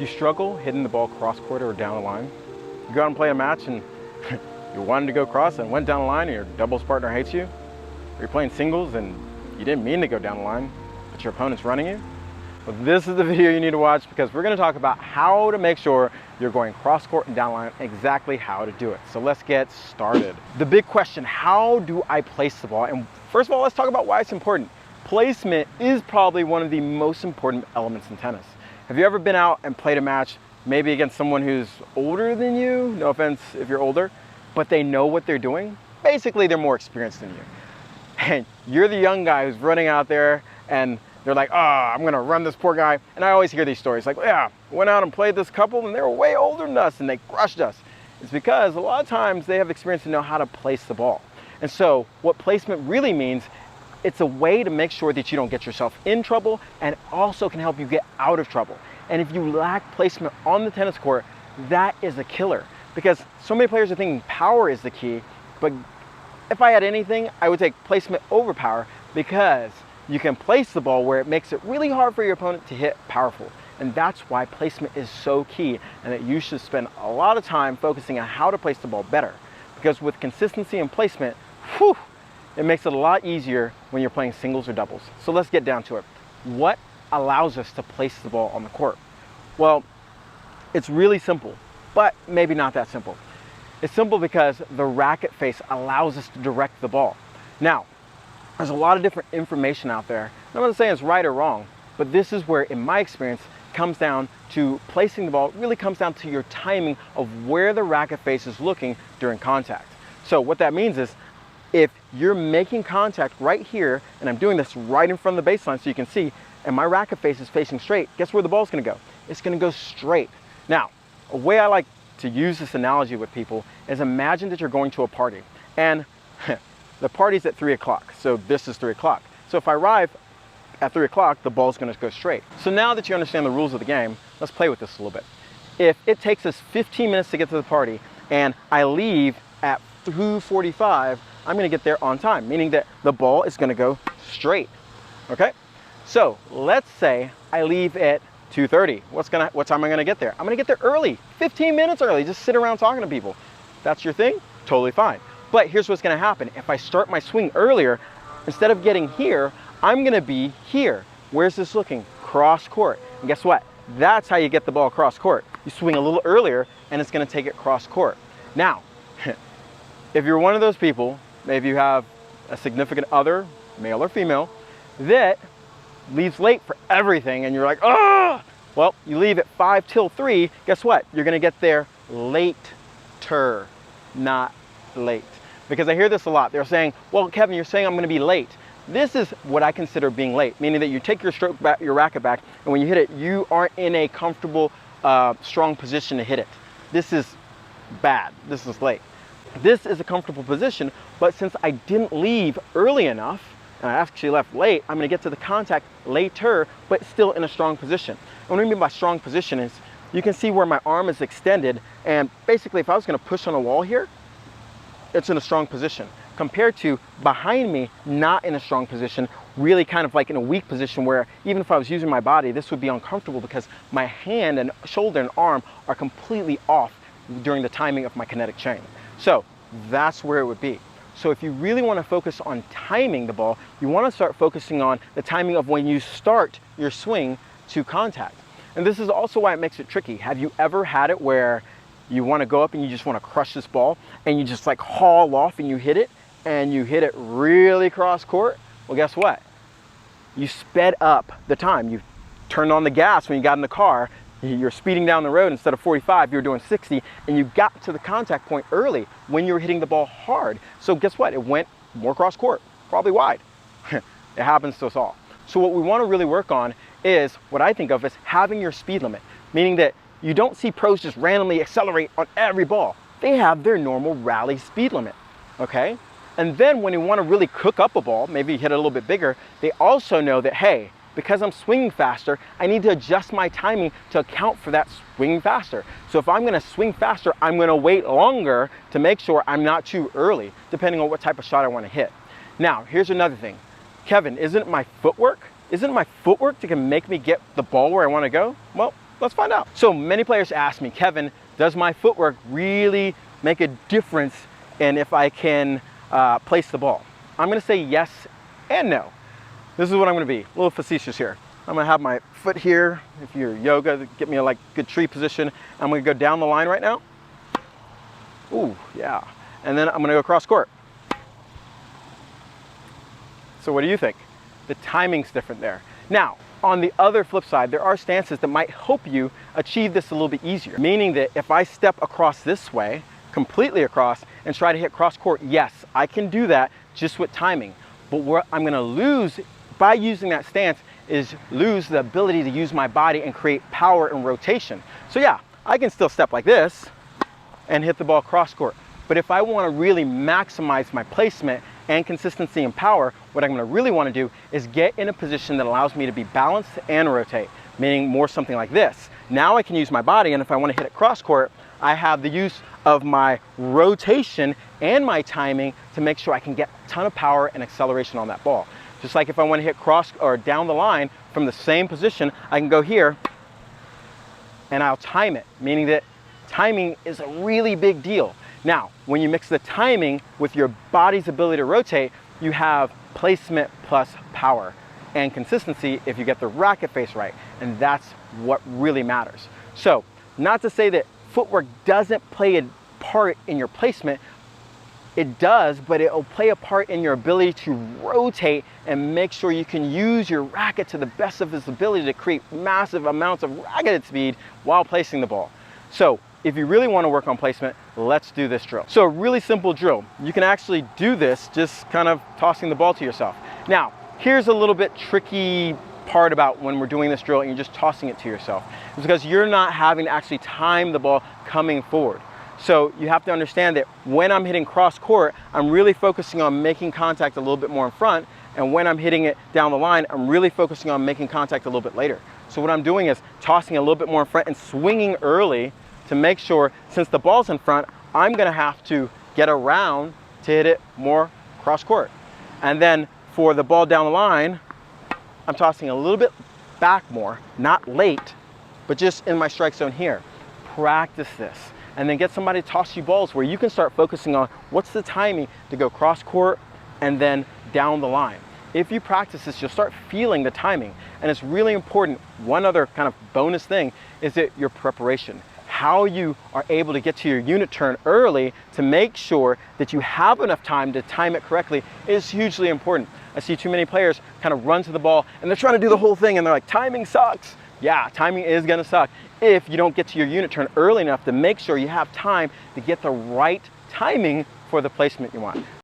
Do you struggle hitting the ball cross court or down the line? You go out and play a match and you wanted to go cross and went down the line and your doubles partner hates you? Or you're playing singles and you didn't mean to go down the line, but your opponent's running you? Well, this is the video you need to watch, because we're going to talk about how to make sure you're going cross court and down the line, exactly how to do it. So let's get started. The big question, how do I place the ball? And first of all, let's talk about why it's important. Placement is probably one of the most important elements in tennis. Have you ever been out and played a match, maybe against someone who's older than you? No offense if you're older, but they know what they're doing. Basically, they're more experienced than you. And you're the young guy who's running out there and they're like, I'm gonna run this poor guy. And I always hear these stories like, yeah, went out and played this couple and they were way older than us and they crushed us. It's because a lot of times they have experience to know how to place the ball. And so what placement really means, it's a way to make sure that you don't get yourself in trouble, and also can help you get out of trouble. And if you lack placement on the tennis court, that is a killer, because so many players are thinking power is the key. But if I had anything, I would take placement over power, because you can place the ball where it makes it really hard for your opponent to hit powerful. And that's why placement is so key, and that you should spend a lot of time focusing on how to place the ball better. Because with consistency and placement, it makes it a lot easier when you're playing singles or doubles. So let's get down to it. What allows us to place the ball on the court? Well, it's really simple, but maybe not that simple. It's simple because the racket face allows us to direct the ball. Now, there's a lot of different information out there. I'm not saying it's right or wrong, but this is where, in my experience, comes down to placing the ball. It really comes down to your timing of where the racket face is looking during contact. So what that means is, if you're making contact right here, and I'm doing this right in front of the baseline so you can see, and my racket face is facing straight, guess where the ball's gonna go? It's gonna go straight. Now, a way I like to use this analogy with people is, imagine that you're going to a party, and the party's at 3 o'clock, so this is 3 o'clock. So if I arrive at 3 o'clock, the ball's gonna go straight. So now that you understand the rules of the game, let's play with this a little bit. If it takes us 15 minutes to get to the party, and I leave at 2:45, I'm gonna get there on time, meaning that the ball is gonna go straight, okay? So let's say I leave at 2:30. What time am I gonna get there? I'm gonna get there early, 15 minutes early, just sit around talking to people. That's your thing? Totally fine. But here's what's gonna happen. If I start my swing earlier, instead of getting here, I'm gonna be here. Where's this looking? Cross court. And guess what? That's how you get the ball cross court. You swing a little earlier and it's gonna take it cross court. Now, if you're one of those people, maybe you have a significant other, male or female, that leaves late for everything, and you're like, well, you leave at 5 till 3, guess what? You're gonna get there later, not late. Because I hear this a lot. They're saying, well, Kevin, you're saying I'm gonna be late. This is what I consider being late, meaning that you take your stroke back, your racket back, and when you hit it, you aren't in a comfortable, strong position to hit it. This is bad, this is late. This is a comfortable position, but since I didn't leave early enough, and I actually left late, I'm gonna get to the contact later, but still in a strong position. And what I mean by strong position is, you can see where my arm is extended, and basically if I was gonna push on a wall here, it's in a strong position, compared to behind me, not in a strong position, really kind of like in a weak position where even if I was using my body, this would be uncomfortable because my hand and shoulder and arm are completely off during the timing of my kinetic chain. So that's where it would be. So if you really want to focus on timing the ball, you want to start focusing on the timing of when you start your swing to contact. And this is also why it makes it tricky. Have you ever had it where you want to go up and you just want to crush this ball and you just like haul off and you hit it really cross court? Well, guess what? You sped up the time. You turned on the gas when you got in the car. You're speeding down the road, instead of 45, you're doing 60, and you got to the contact point early when you were hitting the ball hard. So guess what? It went more cross court, probably wide. It happens to us all. So what we want to really work on is what I think of as having your speed limit, meaning that you don't see pros just randomly accelerate on every ball. They have their normal rally speed limit, okay? And then when you want to really cook up a ball, maybe hit it a little bit bigger, they also know that, hey, because I'm swinging faster, I need to adjust my timing to account for that swing faster. So if I'm gonna swing faster, I'm gonna wait longer to make sure I'm not too early, depending on what type of shot I wanna hit. Now, here's another thing. Kevin, isn't it my footwork? Isn't it my footwork that can make me get the ball where I wanna go? Well, Let's find out. So many players ask me, Kevin, does my footwork really make a difference in if I can place the ball? I'm gonna say yes and no. This is what I'm gonna be, a little facetious here. I'm gonna have my foot here, if you're yoga, get me a good tree position. I'm gonna go down the line right now. Ooh, yeah. And then I'm gonna go cross court. So what do you think? The timing's different there. Now, on the other flip side, there are stances that might help you achieve this a little bit easier. Meaning that if I step across this way, completely across, and try to hit cross court, yes, I can do that just with timing. But what I'm gonna lose by using that stance is lose the ability to use my body and create power and rotation. So yeah, I can still step like this and hit the ball cross court. But if I wanna really maximize my placement and consistency and power, what I'm gonna really wanna do is get in a position that allows me to be balanced and rotate, meaning more something like this. Now I can use my body, and if I wanna hit it cross court, I have the use of my rotation and my timing to make sure I can get a ton of power and acceleration on that ball. Just like if I wanna hit cross or down the line from the same position, I can go here and I'll time it, meaning that timing is a really big deal. Now, when you mix the timing with your body's ability to rotate, you have placement plus power and consistency if you get the racket face right, and that's what really matters. So, not to say that footwork doesn't play a part in your placement, it does, but it'll play a part in your ability to rotate and make sure you can use your racket to the best of its ability to create massive amounts of racketed speed while placing the ball. So, if you really want to work on placement, let's do this drill. So a really simple drill. You can actually do this just kind of tossing the ball to yourself. Now, here's a little bit tricky part about when we're doing this drill and you're just tossing it to yourself. It's because you're not having to actually time the ball coming forward. So you have to understand that when I'm hitting cross court, I'm really focusing on making contact a little bit more in front, and when I'm hitting it down the line, I'm really focusing on making contact a little bit later. So what I'm doing is tossing a little bit more in front and swinging early to make sure, since the ball's in front, I'm gonna have to get around to hit it more cross court. And then for the ball down the line, I'm tossing a little bit back more, not late, but just in my strike zone here. Practice this, and then get somebody to toss you balls where you can start focusing on what's the timing to go cross court and then down the line. If you practice this, you'll start feeling the timing. And it's really important. One other kind of bonus thing is that your preparation. How you are able to get to your unit turn early to make sure that you have enough time to time it correctly is hugely important. I see too many players kind of run to the ball and they're trying to do the whole thing and they're like, timing sucks. Yeah, timing is gonna suck if you don't get to your unit turn early enough to make sure you have time to get the right timing for the placement you want.